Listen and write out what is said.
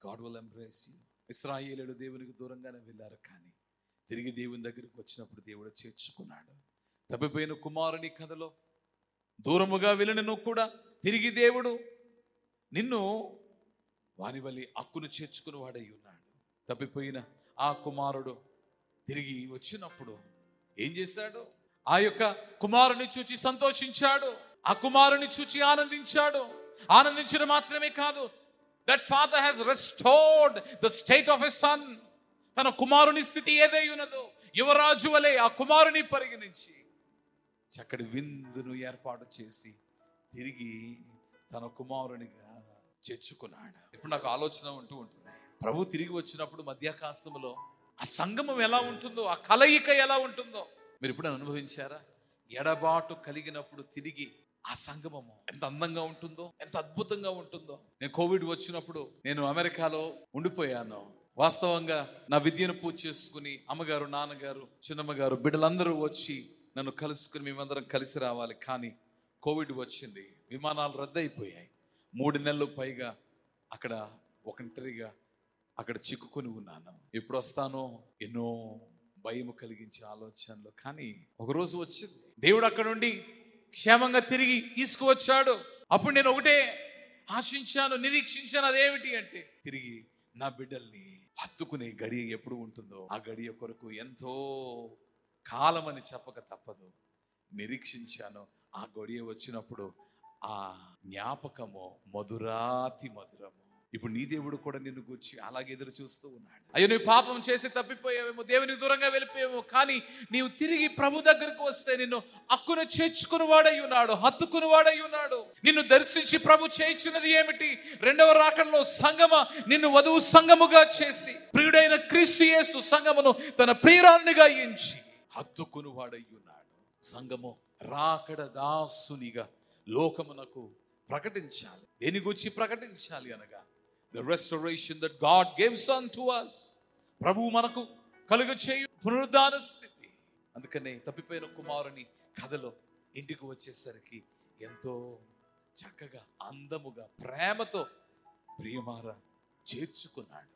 God will embrace you. ఇశ్రాయేలీయులు దేవునికి దూరంగానే వెళ్ళారు, కానీ తిరిగి దేవుని దగ్గరికి వచ్చినప్పుడు దేవుడు చేర్చుకున్నాడు. తప్పిపోయిన కుమారుని కథలో దూరముగా వెళ్ళిన నువ్వు కూడా తిరిగి దేవుడు నిన్ను వాని వల్లి హక్కును చేర్చుకుని వాడై ఉన్నాడు. తప్పిపోయిన ఆ కుమారుడు తిరిగి వచ్చినప్పుడు ఏం చేశాడు? ఆ యొక్క కుమారుని చూచి సంతోషించాడు, ఆ కుమారుని చూచి ఆనందించాడు. ఆనందించడం మాత్రమే కాదు, that father has restored the state of his son. తన కుమారుని స్థితి ఏదై ఉన్నదో యువరాజు వలె ఆ కుమారుని పరిగణించి చక్కటి విందును ఏర్పాటు చేసి తిరిగి తన కుమారునిగా చేర్చుకున్నాడు. ఇప్పుడు నాకు ఆలోచన ఉంటూ ఉంటుంది, ప్రభు తిరిగి వచ్చినప్పుడు మధ్యాకాశములో ఆ సంగమం ఎలా ఉంటుందో, ఆ కలయిక ఎలా ఉంటుందో మీరు ఇప్పుడు అనుభవించారా? ఎడబాటు కలిగినప్పుడు తిరిగి ఆ సంగమము ఎంత అందంగా ఉంటుందో, ఎంత అద్భుతంగా ఉంటుందో. నేను కోవిడ్ వచ్చినప్పుడు నేను అమెరికాలో ఉండిపోయాను. వాస్తవంగా నా విద్యను పూర్తి చేసుకుని అమ్మగారు, నాన్నగారు, చిన్నమ్మగారు, బిడ్డలందరూ వచ్చి నన్ను కలుసుకుని మేమందరం కలిసి రావాలి. కానీ కోవిడ్ వచ్చింది, విమానాలు రద్దయిపోయాయి. 3 నెలలు పైగా అక్కడ ఒంటరిగా అక్కడ చిక్కుకొని ఉన్నాను. ఎప్పుడు వస్తానో ఎన్నో భయం కలిగించే ఆలోచనలు. కానీ ఒకరోజు వచ్చింది, దేవుడు అక్కడ నుండి క్షేమంగా తిరిగి తీసుకువచ్చాడు. అప్పుడు నేను ఒకటే ఆశించాను, నిరీక్షించాను. అదేమిటి అంటే తిరిగి నా బిడ్డల్ని హత్తుకునే గడియ ఎప్పుడు ఉంటుందో ఆ గడియ కొరకు ఎంతో కాలం అని చెప్పక తప్పదు నిరీక్షించాను. ఆ గడియ వచ్చినప్పుడు ఆ జ్ఞాపకము మధురాతి మధురము. ఇప్పుడు నీ దేవుడు కూడా నిన్ను గురించి అలాగే ఎదురు చూస్తూ ఉన్నాడు. అయ్యో, నువ్వు పాపం చేసి తప్పిపోయావేమో, దేవునికి దూరంగా వెళ్ళిపోయావేమో, కానీ నీవు తిరిగి ప్రభు దగ్గరకు వస్తే నిన్ను హక్కును చేర్చుకుని వాడై ఉన్నాడు, హత్తుకుని వాడై ఉన్నాడు. నిన్ను దర్శించి ప్రభు చేయించినది ఏమిటి? 2వ రాకడలో నిన్ను వధువు సంఘముగా చేసి ప్రియుడైన క్రీస్తు యేసు సంఘమును తన ప్రియురాలినిగా ఎంచి హత్తుకుని వాడై ఉన్నాడు. సంఘము రాకడ దాసునిగా లోకమునకు ప్రకటించాలి. దేని గురించి ప్రకటించాలి అనగా the restoration that God gives unto us. ప్రభువు మనకు కలుగ చేయు పునరుద్ధాన స్థితి. అందుకనే తప్పిపోయిన కుమారుని కథలో ఇంటికి వచ్చేసరికి ఎంతో చక్కగా అందముగా ప్రేమతో ప్రియమార చేర్చుకున్నాడు.